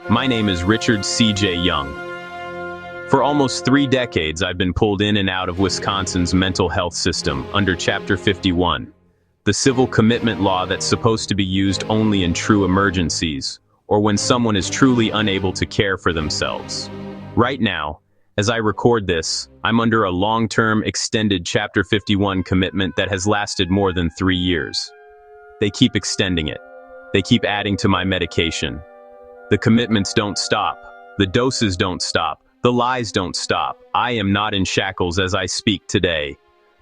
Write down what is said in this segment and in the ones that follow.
My name is Richard C.J. Young. For almost 3 decades, I've been pulled in and out of Wisconsin's mental health system under Chapter 51, the civil commitment law that's supposed to be used only in true emergencies, or when someone is truly unable to care for themselves. Right now, as I record this, I'm under a long-term extended Chapter 51 commitment that has lasted more than 3 years. They keep extending it. They keep adding to my medication. The commitments don't stop. The doses don't stop. The lies don't stop. I am not in shackles as I speak today.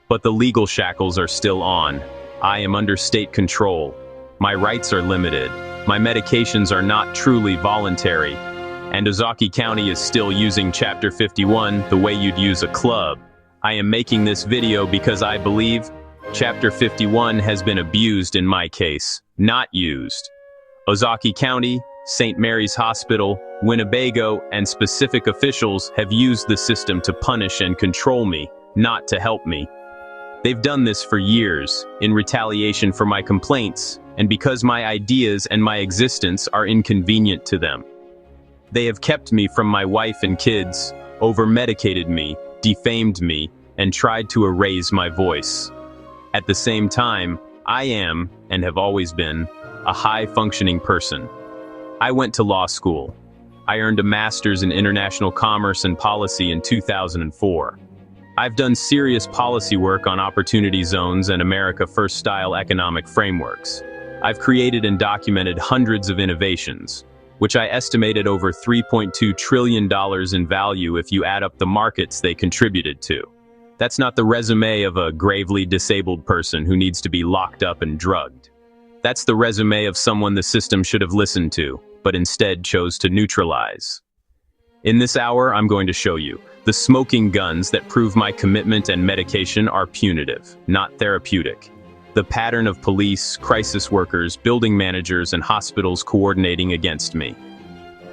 But the legal shackles are still on. I am under state control. My rights are limited. My medications are not truly voluntary. And Ozaukee County is still using Chapter 51 the way you'd use a club. I am making this video because I believe Chapter 51 has been abused in my case, not used. Ozaukee County, St. Mary's Hospital, Winnebago, and specific officials have used the system to punish and control me, not to help me. They've done this for years, in retaliation for my complaints, and because my ideas and my existence are inconvenient to them. They have kept me from my wife and kids, over-medicated me, defamed me, and tried to erase my voice. At the same time, I am, and have always been, a high-functioning person. I went to law school. I earned a master's in international commerce and policy in 2004. I've done serious policy work on opportunity zones and America First-style economic frameworks. I've created and documented hundreds of innovations, which I estimated over $3.2 trillion in value if you add up the markets they contributed to. That's not the resume of a gravely disabled person who needs to be locked up and drugged. That's the resume of someone the system should have listened to, but instead chose to neutralize. In this hour, I'm going to show you the smoking guns that prove my commitment and medication are punitive, not therapeutic. The pattern of police, crisis workers, building managers, and hospitals coordinating against me.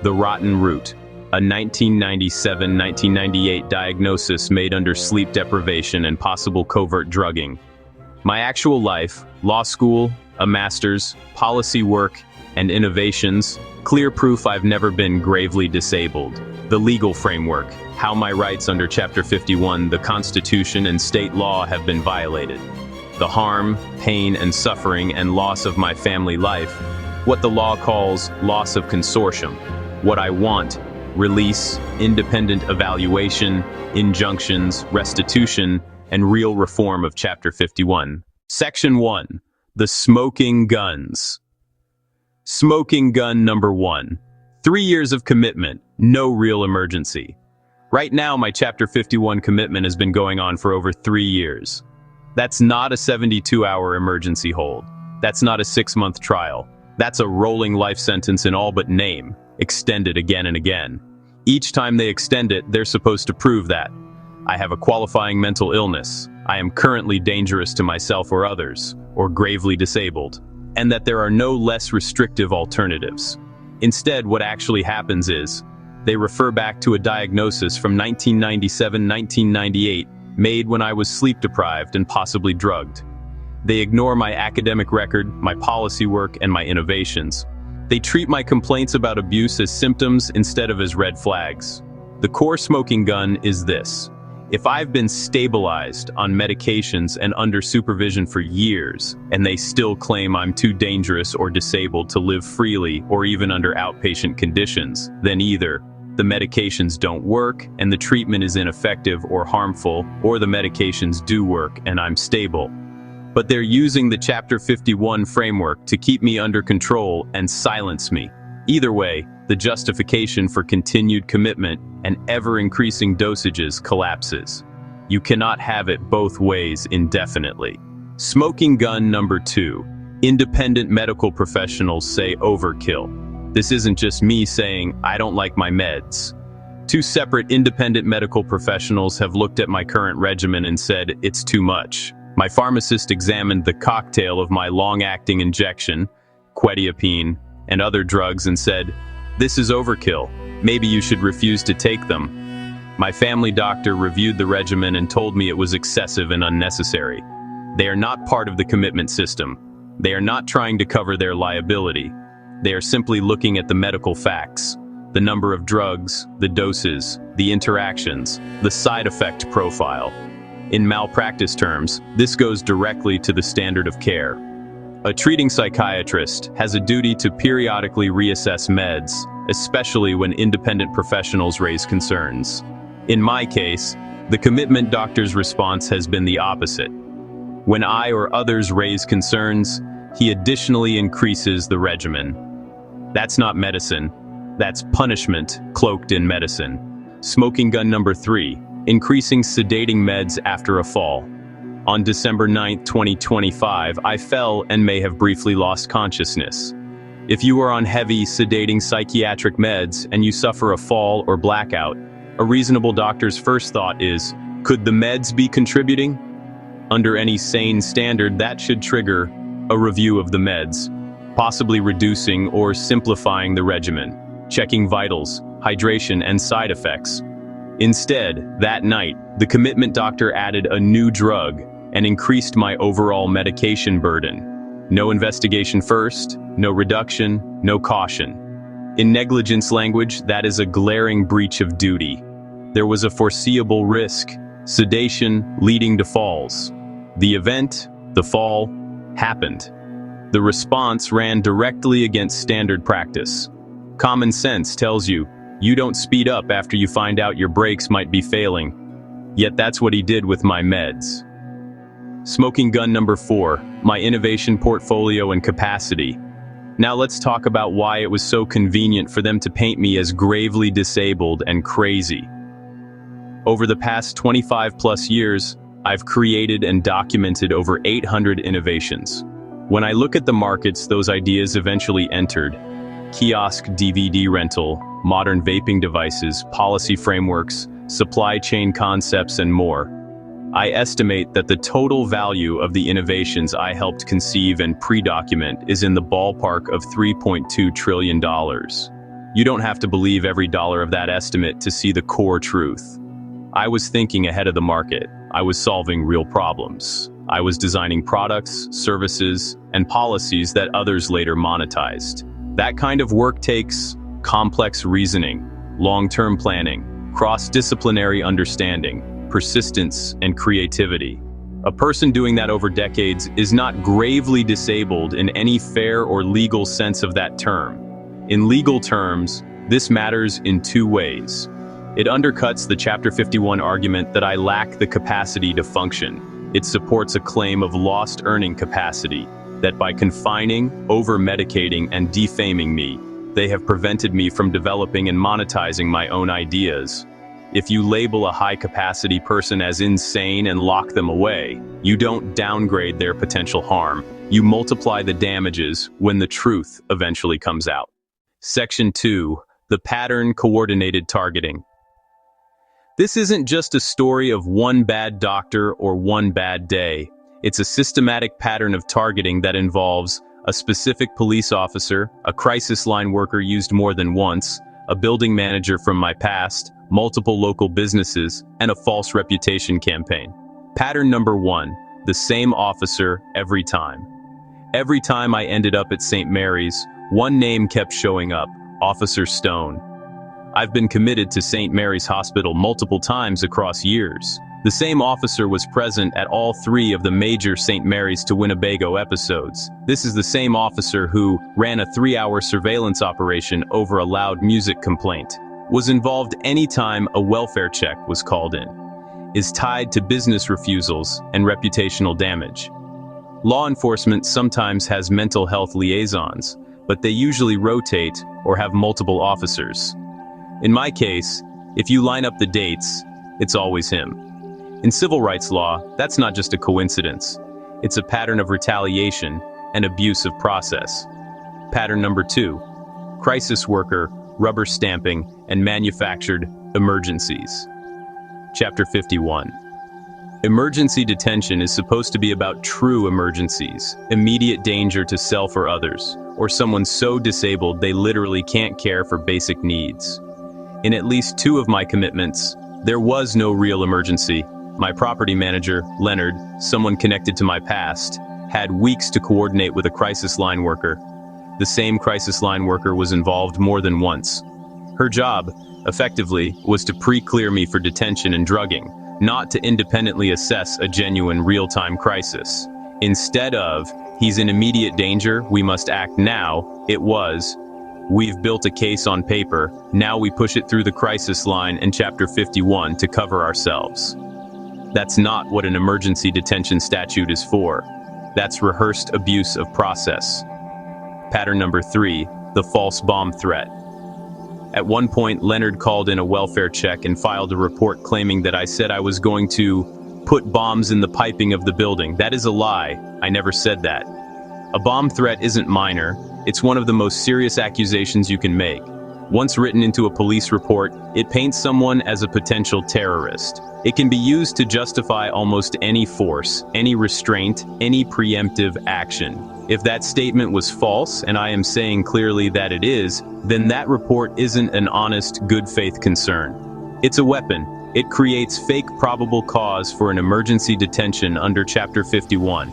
The rotten root, a 1997-1998 diagnosis made under sleep deprivation and possible covert drugging. My actual life, law school, a master's, policy work, and innovations, clear proof I've never been gravely disabled. The legal framework, how my rights under Chapter 51, the Constitution and state law have been violated. The harm, pain, and suffering and loss of my family life, what the law calls loss of consortium. What I want, release, independent evaluation, injunctions, restitution, and real reform of Chapter 51. Section 1. The smoking guns. Smoking gun number 1. 3 years of commitment, no real emergency. Right now, my Chapter 51 commitment has been going on for over 3 years. That's not a 72-hour emergency hold. That's not a 6-month trial. That's a rolling life sentence in all but name, extended again and again. Each time they extend it, they're supposed to prove that I have a qualifying mental illness, I am currently dangerous to myself or others, or gravely disabled, and that there are no less restrictive alternatives. Instead, what actually happens is, they refer back to a diagnosis from 1997-1998, made when I was sleep-deprived and possibly drugged. They ignore my academic record, my policy work, and my innovations. They treat my complaints about abuse as symptoms instead of as red flags. The core smoking gun is this. If I've been stabilized on medications and under supervision for years, and they still claim I'm too dangerous or disabled to live freely or even under outpatient conditions, then either the medications don't work and the treatment is ineffective or harmful, or the medications do work and I'm stable. But they're using the Chapter 51 framework to keep me under control and silence me. Either way, the justification for continued commitment and ever-increasing dosages collapses. You cannot have it both ways indefinitely. Smoking gun number 2. Independent medical professionals say overkill. This isn't just me saying, I don't like my meds. 2 separate independent medical professionals have looked at my current regimen and said, it's too much. My pharmacist examined the cocktail of my long-acting injection, quetiapine, and other drugs and said, this is overkill. Maybe you should refuse to take them. My family doctor reviewed the regimen and told me it was excessive and unnecessary. They are not part of the commitment system. They are not trying to cover their liability. They are simply looking at the medical facts. the number of drugs, the doses, the interactions, the side effect profile. In malpractice terms, this goes directly to the standard of care. A treating psychiatrist has a duty to periodically reassess meds, especially when independent professionals raise concerns. In my case, the commitment doctor's response has been the opposite. When I or others raise concerns, he additionally increases the regimen. That's not medicine. That's punishment cloaked in medicine. Smoking gun number 3, increasing sedating meds after a fall. On December 9, 2025, I fell and may have briefly lost consciousness. If you are on heavy, sedating psychiatric meds and you suffer a fall or blackout, a reasonable doctor's first thought is, could the meds be contributing? Under any sane standard, that should trigger a review of the meds, possibly reducing or simplifying the regimen, checking vitals, hydration, and side effects. Instead, that night, the commitment doctor added a new drug and increased my overall medication burden. No investigation first, no reduction, no caution. In negligence language, that is a glaring breach of duty. There was a foreseeable risk, sedation leading to falls. The event, the fall, happened. The response ran directly against standard practice. Common sense tells you, you don't speed up after you find out your brakes might be failing. Yet that's what he did with my meds. Smoking gun number 4, my innovation portfolio and capacity. Now let's talk about why it was so convenient for them to paint me as gravely disabled and crazy. Over the past 25 plus years, I've created and documented over 800 innovations. When I look at the markets those ideas eventually entered, kiosk DVD rental, modern vaping devices, policy frameworks, supply chain concepts, and more, I estimate that the total value of the innovations I helped conceive and pre-document is in the ballpark of $3.2 trillion. You don't have to believe every dollar of that estimate to see the core truth. I was thinking ahead of the market. I was solving real problems. I was designing products, services, and policies that others later monetized. That kind of work takes complex reasoning, long-term planning, cross-disciplinary understanding, persistence, and creativity. A person doing that over decades is not gravely disabled in any fair or legal sense of that term. In legal terms, this matters in 2 ways. It undercuts the Chapter 51 argument that I lack the capacity to function. It supports a claim of lost earning capacity, that by confining, over-medicating, and defaming me, they have prevented me from developing and monetizing my own ideas. If you label a high-capacity person as insane and lock them away, you don't downgrade their potential harm. You multiply the damages when the truth eventually comes out. Section 2. The pattern coordinated targeting. This isn't just a story of one bad doctor or one bad day. It's a systematic pattern of targeting that involves a specific police officer, a crisis line worker used more than once, a building manager from my past, multiple local businesses, and a false reputation campaign. Pattern number 1, the same officer every time. Every time I ended up at St. Mary's, one name kept showing up, Officer Stone. I've been committed to St. Mary's Hospital multiple times across years. The same officer was present at all 3 of the major St. Mary's to Winnebago episodes. This is the same officer who ran a 3-hour surveillance operation over a loud music complaint, was involved anytime a welfare check was called in, is tied to business refusals and reputational damage. Law enforcement sometimes has mental health liaisons, but they usually rotate or have multiple officers. In my case, if you line up the dates, it's always him. In civil rights law, that's not just a coincidence. It's a pattern of retaliation and abuse of process. Pattern number 2, crisis worker, rubber stamping, and manufactured emergencies. Chapter 51. Emergency detention is supposed to be about true emergencies, immediate danger to self or others, or someone so disabled they literally can't care for basic needs. In at least 2 of my commitments, there was no real emergency. My property manager, Leonard, someone connected to my past, had weeks to coordinate with a crisis line worker. The same crisis line worker was involved more than once. Her job, effectively, was to pre-clear me for detention and drugging, not to independently assess a genuine real-time crisis. Instead of, "He's in immediate danger, we must act now," it was, "We've built a case on paper, now we push it through the crisis line in Chapter 51 to cover ourselves." That's not what an emergency detention statute is for. That's rehearsed abuse of process. Pattern number 3, the false bomb threat. At one point, Leonard called in a welfare check and filed a report claiming that I said I was going to put bombs in the piping of the building. That is a lie. I never said that. A bomb threat isn't minor. It's one of the most serious accusations you can make. Once written into a police report, it paints someone as a potential terrorist. It can be used to justify almost any force, any restraint, any preemptive action. If that statement was false, and I am saying clearly that it is, then that report isn't an honest, good faith concern. It's a weapon. It creates fake probable cause for an emergency detention under Chapter 51.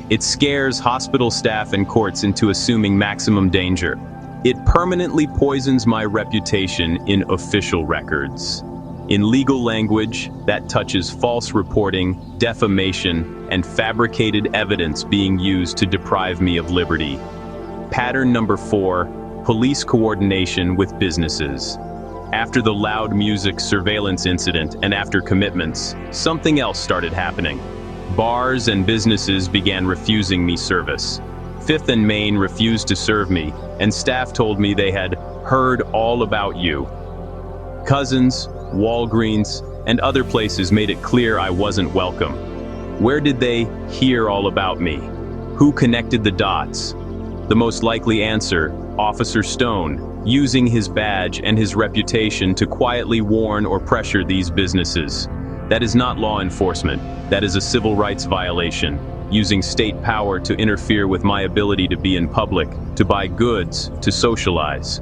It scares hospital staff and courts into assuming maximum danger. It permanently poisons my reputation in official records. In legal language, that touches false reporting, defamation, and fabricated evidence being used to deprive me of liberty. Pattern number 4, police coordination with businesses. After the loud music surveillance incident and after commitments, something else started happening. Bars and businesses began refusing me service. Fifth and Main refused to serve me, and staff told me they had heard all about you. Cousins, Walgreens, and other places made it clear I wasn't welcome. Where did they hear all about me? Who connected the dots? The most likely answer, Officer Stone, using his badge and his reputation to quietly warn or pressure these businesses. That is not law enforcement. That is a civil rights violation, using state power to interfere with my ability to be in public, to buy goods, to socialize.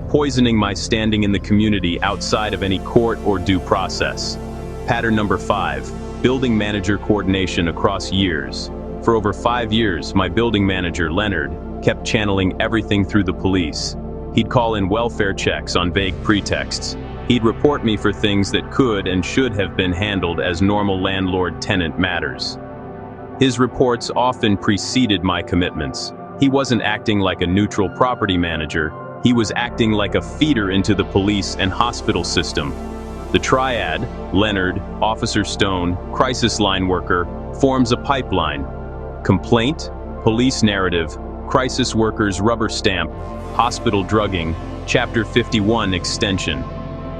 Poisoning my standing in the community outside of any court or due process. Pattern number 5, building manager coordination across years. For over 5 years, my building manager, Leonard, kept channeling everything through the police. He'd call in welfare checks on vague pretexts. He'd report me for things that could and should have been handled as normal landlord-tenant matters. His reports often preceded my commitments. He wasn't acting like a neutral property manager. He was acting like a feeder into the police and hospital system. The triad, Leonard, Officer Stone, crisis line worker, forms a pipeline. Complaint, police narrative, crisis workers rubber stamp, hospital drugging, Chapter 51 extension.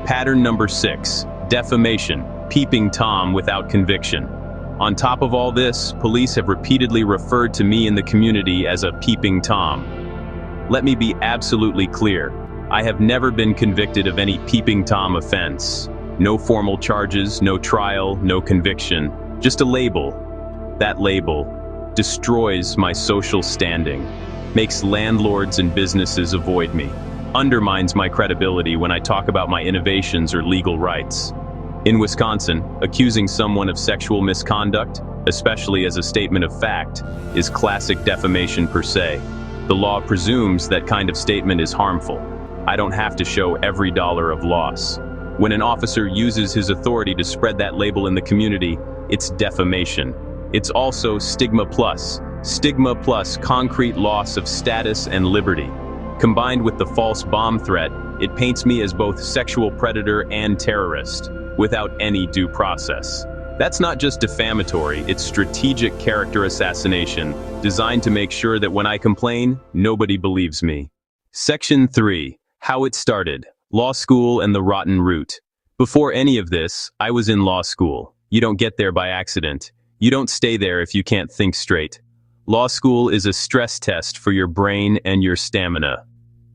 Pattern number 6, defamation, peeping Tom without conviction. On top of all this, police have repeatedly referred to me in the community as a peeping Tom. Let me be absolutely clear. I have never been convicted of any peeping Tom offense. No formal charges, no trial, no conviction. Just a label. That label destroys my social standing, makes landlords and businesses avoid me, undermines my credibility when I talk about my innovations or legal rights. In Wisconsin, accusing someone of sexual misconduct, especially as a statement of fact, is classic defamation per se. The law presumes that kind of statement is harmful. I don't have to show every dollar of loss. When an officer uses his authority to spread that label in the community, it's defamation. It's also stigma plus concrete loss of status and liberty. Combined with the false bomb threat, it paints me as both sexual predator and terrorist, without any due process. That's not just defamatory, it's strategic character assassination, designed to make sure that when I complain, nobody believes me. Section 3. How it started. Law school and the rotten root. Before any of this, I was in law school. You don't get there by accident. You don't stay there if you can't think straight. Law school is a stress test for your brain and your stamina.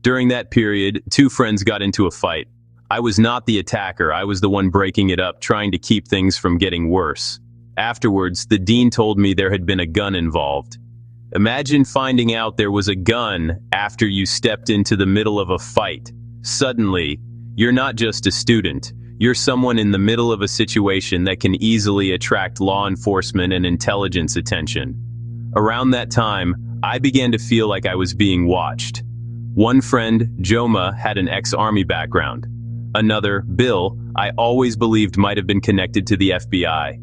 During that period, 2 friends got into a fight. I was not the attacker, I was the one breaking it up, trying to keep things from getting worse. Afterwards, the dean told me there had been a gun involved. Imagine finding out there was a gun after you stepped into the middle of a fight. Suddenly, you're not just a student, you're someone in the middle of a situation that can easily attract law enforcement and intelligence attention. Around that time, I began to feel like I was being watched. One friend, Joma, had an ex-army background. Another, Bill, I always believed might have been connected to the FBI.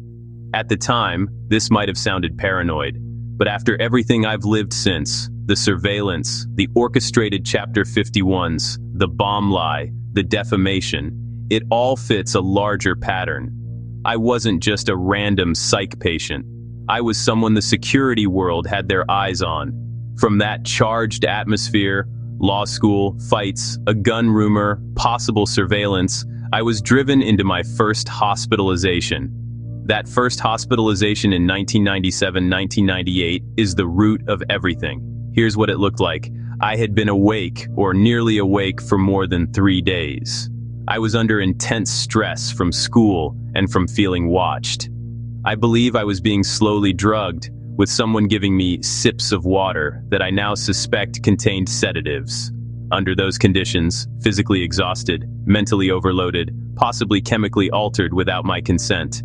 At the time, this might have sounded paranoid, but after everything I've lived since, the surveillance, the orchestrated Chapter 51s, the bomb lie, the defamation, it all fits a larger pattern. I wasn't just a random psych patient. I was someone the security world had their eyes on. From that charged atmosphere, law school, fights, a gun rumor, possible surveillance, I was driven into my first hospitalization. That first hospitalization in 1997-1998 is the root of everything. Here's what it looked like. I had been awake, or nearly awake, for more than 3 days. I was under intense stress from school and from feeling watched. I believe I was being slowly drugged, with someone giving me sips of water that I now suspect contained sedatives. Under those conditions, physically exhausted, mentally overloaded, possibly chemically altered without my consent.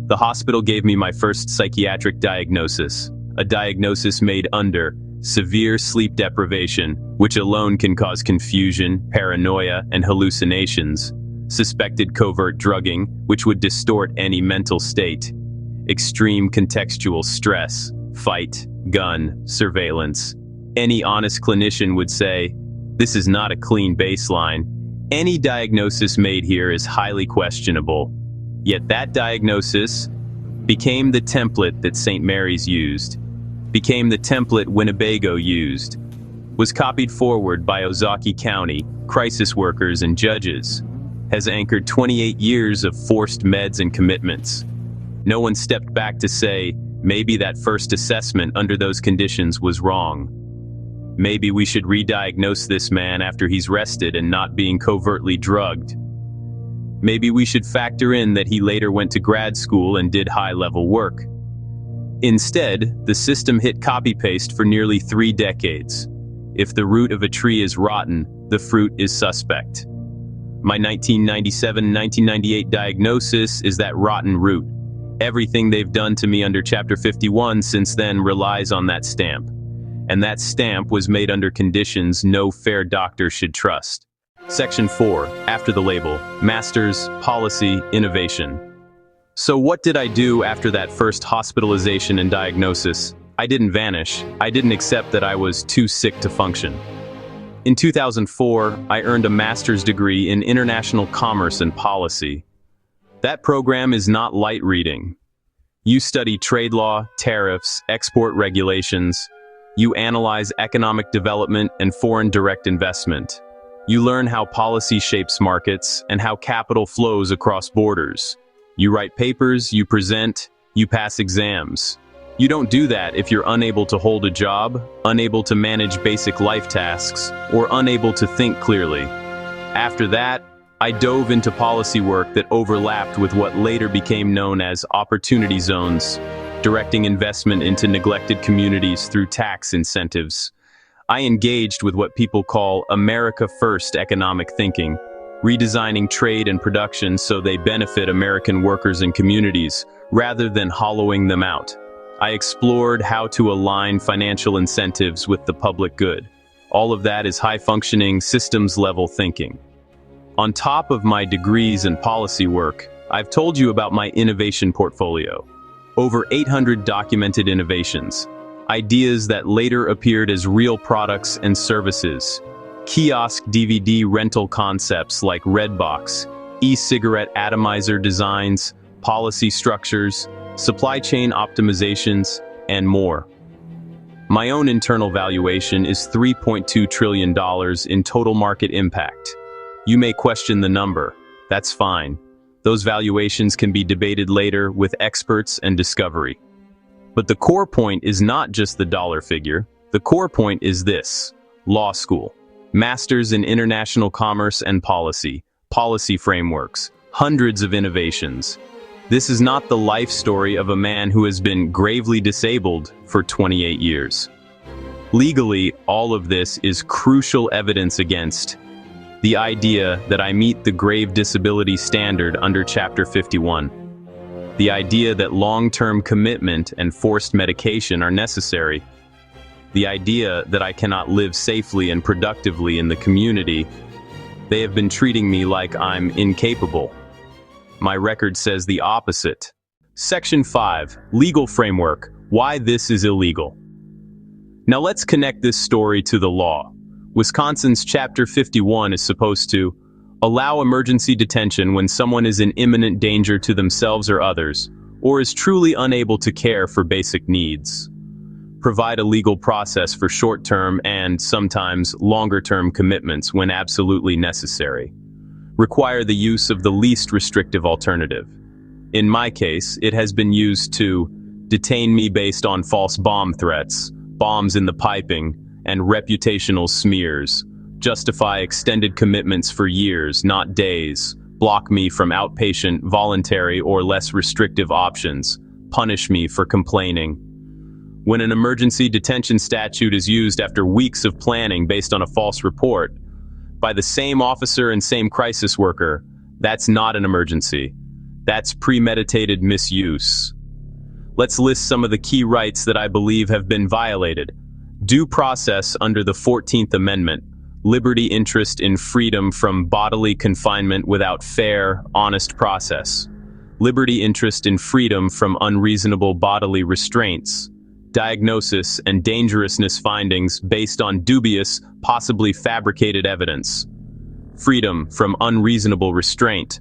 The hospital gave me my first psychiatric diagnosis, a diagnosis made under severe sleep deprivation, which alone can cause confusion, paranoia, and hallucinations, suspected covert drugging, which would distort any mental state, extreme contextual stress, fight, gun, surveillance. Any honest clinician would say, this is not a clean baseline. Any diagnosis made here is highly questionable. Yet that diagnosis became the template that St. Mary's used, became the template Winnebago used, was copied forward by Ozaukee County, crisis workers and judges, has anchored 28 years of forced meds and commitments. No one stepped back to say, maybe that first assessment under those conditions was wrong. Maybe we should re-diagnose this man after he's rested and not being covertly drugged. Maybe we should factor in that he later went to grad school and did high-level work. Instead, the system hit copy-paste for nearly 3 decades. If the root of a tree is rotten, the fruit is suspect. My 1997-1998 diagnosis is that rotten root. Everything they've done to me under Chapter 51 since then relies on that stamp. And that stamp was made under conditions no fair doctor should trust. Section 4, after the label, Masters, Policy, Innovation. So what did I do after that first hospitalization and diagnosis? I didn't vanish. I didn't accept that I was too sick to function. In 2004, I earned a master's degree in international commerce and policy. That program is not light reading. You study trade law, tariffs, export regulations. You analyze economic development and foreign direct investment. You learn how policy shapes markets and how capital flows across borders. You write papers, you present, you pass exams. You don't do that if you're unable to hold a job, unable to manage basic life tasks, or unable to think clearly. After that, I dove into policy work that overlapped with what later became known as opportunity zones, directing investment into neglected communities through tax incentives. I engaged with what people call America First economic thinking, redesigning trade and production so they benefit American workers and communities, rather than hollowing them out. I explored how to align financial incentives with the public good. All of that is high-functioning, systems-level thinking. On top of my degrees and policy work, I've told you about my innovation portfolio. Over 800 documented innovations. Ideas that later appeared as real products and services. Kiosk DVD rental concepts like Redbox, e-cigarette atomizer designs, policy structures, supply chain optimizations, and more. My own internal valuation is $3.2 trillion in total market impact. You may question the number. That's fine. Those valuations can be debated later with experts and discovery. But the core point is not just the dollar figure. The core point is this: law school, masters in international commerce and policy, policy frameworks, hundreds of innovations. This is not the life story of a man who has been gravely disabled for 28 years. Legally, all of this is crucial evidence against the idea that I meet the grave disability standard under Chapter 51. The idea that long-term commitment and forced medication are necessary. the idea that I cannot live safely and productively in the community. They have been treating me like I'm incapable. My record says the opposite. Section 5, Legal Framework, Why This is Illegal. Now let's connect this story to the law. Wisconsin's Chapter 51 is supposed to allow emergency detention when someone is in imminent danger to themselves or others, or is truly unable to care for basic needs. Provide a legal process for short-term and, sometimes, longer-term commitments when absolutely necessary. Require the use of the least restrictive alternative. In my case, it has been used to detain me based on false bomb threats, bombs in the piping, and reputational smears, justify extended commitments for years, not days, block me from outpatient, voluntary, or less restrictive options, punish me for complaining. When an emergency detention statute is used after weeks of planning based on a false report, by the same officer and same crisis worker, that's not an emergency. That's premeditated misuse. Let's list some of the key rights that I believe have been violated. Due process under the 14th Amendment, liberty interest in freedom from bodily confinement without fair, honest process. Liberty interest in freedom from unreasonable bodily restraints. Diagnosis and dangerousness findings based on dubious, possibly fabricated evidence. Freedom from unreasonable restraint.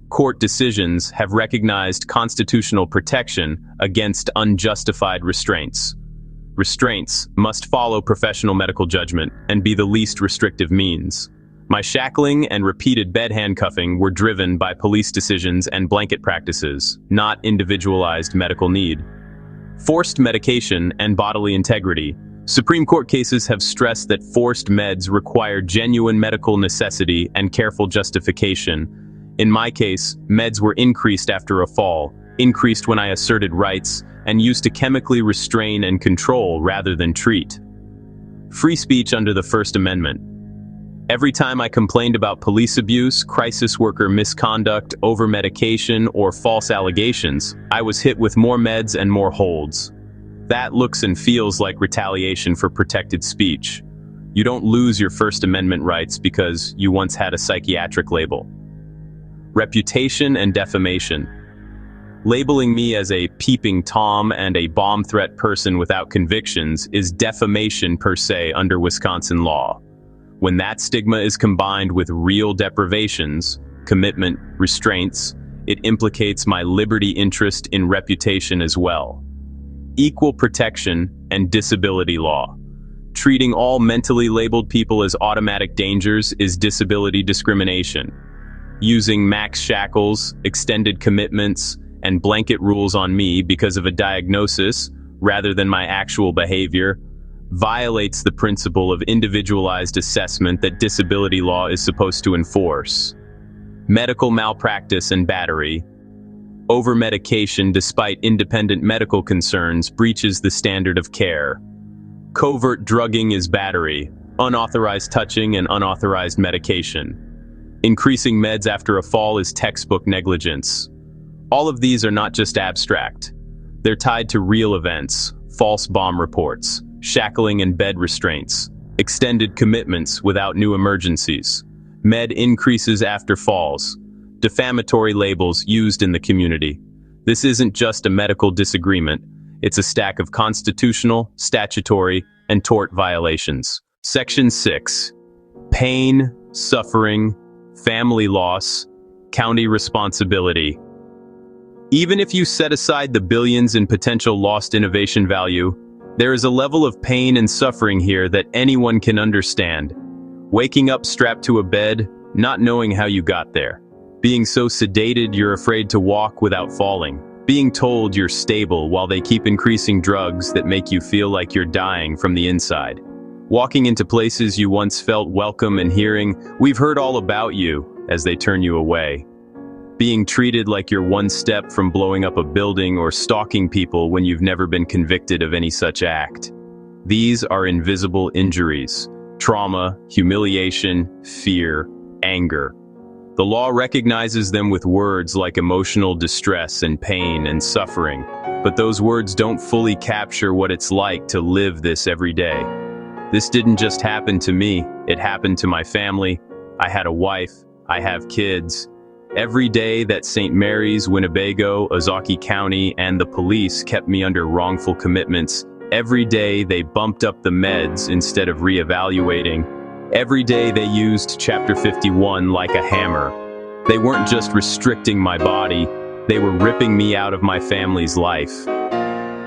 Court decisions have recognized constitutional protection against unjustified restraints. Restraints must follow professional medical judgment and be the least restrictive means. My shackling and repeated bed handcuffing were driven by police decisions and blanket practices, not individualized medical need. Forced medication and bodily integrity. Supreme Court cases have stressed that forced meds require genuine medical necessity and careful justification. In my case, meds were increased after a fall, increased when I asserted rights, and used to chemically restrain and control rather than treat. Free speech under the First Amendment. Every time I complained about police abuse, crisis worker misconduct, over-medication, or false allegations, I was hit with more meds and more holds. That looks and feels like retaliation for protected speech. You don't lose your First Amendment rights because you once had a psychiatric label. Reputation and defamation. Labeling me as a peeping Tom and a bomb threat person without convictions is defamation per se under Wisconsin law. When that stigma is combined with real deprivations, commitment, restraints, it implicates my liberty interest in reputation as well. Equal protection and disability law. Treating all mentally labeled people as automatic dangers is disability discrimination. Using max shackles, extended commitments, and blanket rules on me because of a diagnosis rather than my actual behavior violates the principle of individualized assessment that disability law is supposed to enforce. Medical malpractice and battery. Over-medication despite independent medical concerns breaches the standard of care. Covert drugging is battery, unauthorized touching and unauthorized medication. Increasing meds after a fall is textbook negligence. All of these are not just abstract. They're tied to real events, false bomb reports, shackling and bed restraints, extended commitments without new emergencies, med increases after falls, defamatory labels used in the community. This isn't just a medical disagreement, it's a stack of constitutional, statutory, and tort violations. Section 6. Pain, suffering, family loss, county responsibility. Even if you set aside the billions in potential lost innovation value, there is a level of pain and suffering here that anyone can understand. Waking up strapped to a bed, not knowing how you got there. Being so sedated you're afraid to walk without falling. Being told you're stable while they keep increasing drugs that make you feel like you're dying from the inside. Walking into places you once felt welcome and hearing, "We've heard all about you," as they turn you away. Being treated like you're one step from blowing up a building or stalking people when you've never been convicted of any such act. These are invisible injuries, trauma, humiliation, fear, anger. The law recognizes them with words like emotional distress and pain and suffering, but those words don't fully capture what it's like to live this every day. This didn't just happen to me, it happened to my family. I had a wife, I have kids. Every day that St. Mary's, Winnebago, Ozaukee County, and the police kept me under wrongful commitments, every day they bumped up the meds instead of reevaluating. Every day they used Chapter 51 like a hammer. They weren't just restricting my body, they were ripping me out of my family's life.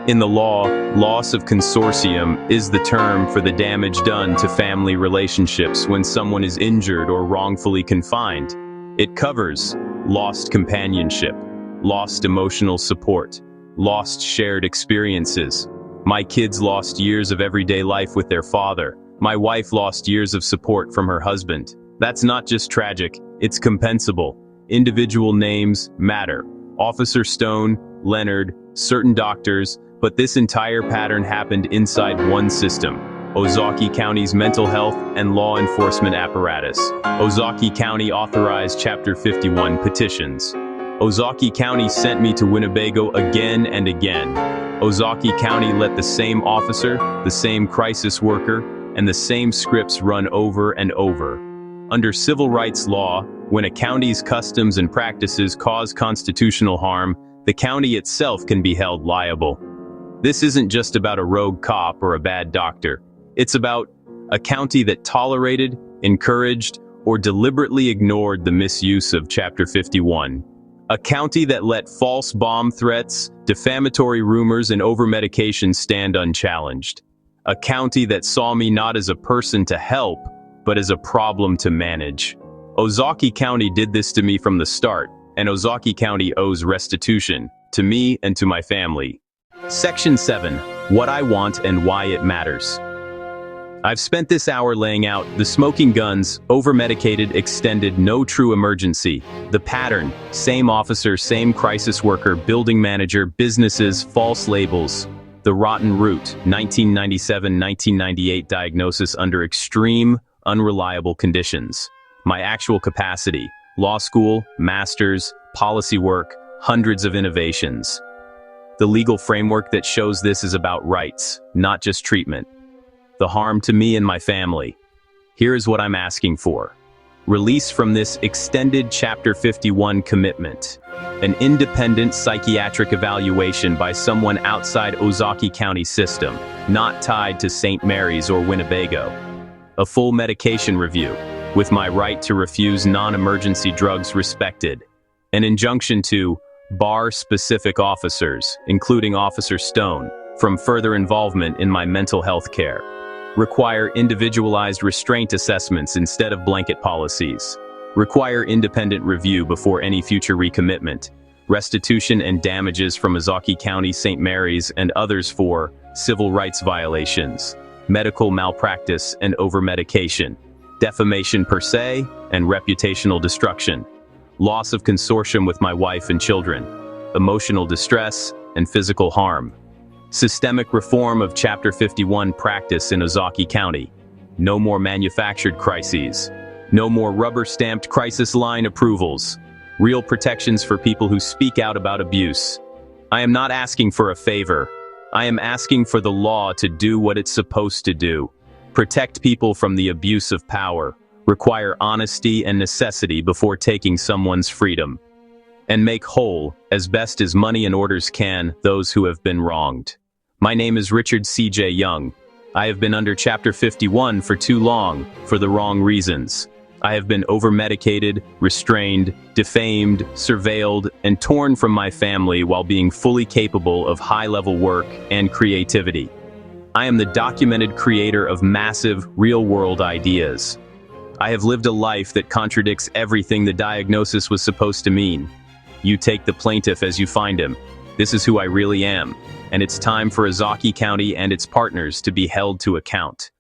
In the law, loss of consortium is the term for the damage done to family relationships when someone is injured or wrongfully confined. It covers lost companionship, lost emotional support, lost shared experiences. My kids lost years of everyday life with their father. My wife lost years of support from her husband. That's not just tragic, it's compensable. Individual names matter. Officer Stone, Leonard, certain doctors, but this entire pattern happened inside one system: Ozaukee County's mental health and law enforcement apparatus. Ozaukee County authorized Chapter 51 petitions. Ozaukee County sent me to Winnebago again and again. Ozaukee County let the same officer, the same crisis worker, and the same scripts run over and over. Under civil rights law, when a county's customs and practices cause constitutional harm, the county itself can be held liable. This isn't just about a rogue cop or a bad doctor. It's about a county that tolerated, encouraged, or deliberately ignored the misuse of Chapter 51. A county that let false bomb threats, defamatory rumors, and overmedication stand unchallenged. A county that saw me not as a person to help, but as a problem to manage. Ozaukee County did this to me from the start, and Ozaukee County owes restitution, to me and to my family. Section 7. What I want and why it matters. I've spent this hour laying out the smoking guns, over-medicated, extended, no true emergency. The pattern: same officer, same crisis worker, building manager, businesses, false labels. The rotten root: 1997-1998 diagnosis under extreme, unreliable conditions. My actual capacity: law school, masters, policy work, hundreds of innovations. The legal framework that shows this is about rights, not just treatment. The harm to me and my family. Here is what I'm asking for. Release from this extended Chapter 51 commitment. An independent psychiatric evaluation by someone outside Ozaukee County system, not tied to St. Mary's or Winnebago. A full medication review, with my right to refuse non-emergency drugs respected. An injunction to bar specific officers, including Officer Stone, from further involvement in my mental health care. Require individualized restraint assessments instead of blanket policies. Require independent review before any future recommitment. Restitution and damages from Ozaukee County, St. Mary's, and others for civil rights violations, medical malpractice and over-medication, defamation per se, and reputational destruction. Loss of consortium with my wife and children, emotional distress, and physical harm. Systemic reform of Chapter 51 practice in Ozaukee County. No more manufactured crises. No more rubber-stamped crisis line approvals. Real protections for people who speak out about abuse. I am not asking for a favor. I am asking for the law to do what it's supposed to do. Protect people from the abuse of power. Require honesty and necessity before taking someone's freedom. And make whole, as best as money and orders can, those who have been wronged. My name is Richard C.J. Young. I have been under Chapter 51 for too long, for the wrong reasons. I have been over-medicated, restrained, defamed, surveilled, and torn from my family while being fully capable of high-level work and creativity. I am the documented creator of massive, real-world ideas. I have lived a life that contradicts everything the diagnosis was supposed to mean. You take the plaintiff as you find him. This is who I really am, and it's time for Ozaukee County and its partners to be held to account.